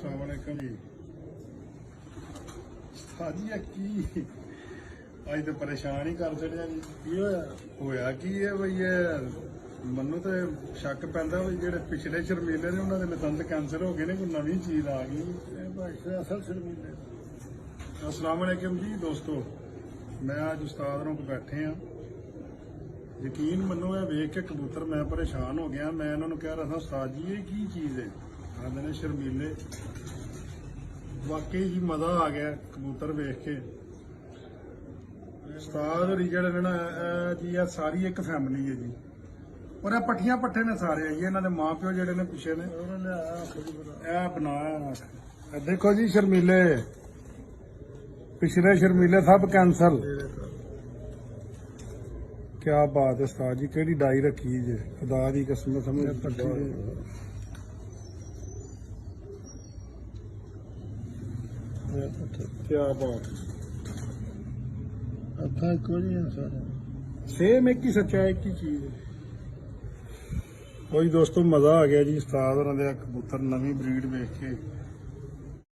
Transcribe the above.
अस्सलाम वालेकुम जी। साजी की अज तो परेशान ही कर छड़िया जी। की होया की है बई मनु तो शक पैंदा भी जेडे पिछले शर्मीले ने उन्होंने लाइसेंस कैंसिल हो गए ने, कोई नवी चीज आ गई असल शर्मीले। अस्सलाम वालेकुम जी दोस्तों, मैं अज उस्ताद को बैठे हाँ। यकीन मनो है वेख के कबूतर मैं परेशान हो गया। मैं इन्होंने कह रहा था उस्ताद जी ये की चीज है, आते ने शर्मीले। वाकई ही मजा आ गया कबूतर वेख के। उस्ताद होरी जेहड़े ना जी आ सारी एक फैमिली है जी, और पट्ठियां पट्ठे ने सारे जी। इन्होंने मां प्यो जेहड़े ने पिछे ने बनाया। देखो जी शर्मीले, पिछले शर्मीले सब कैंसल। क्या बात है उस्ताद जी, केड़ी डाई रखी जे, खुदा दी कसम समझ पट्टी। क्या बात है, सेम एक ही सच्चा एक ही चीज है। कोई दोस्तों मजा आ गया जी उस्ताद होरां दे कबूतर नवी ब्रीड वेख के।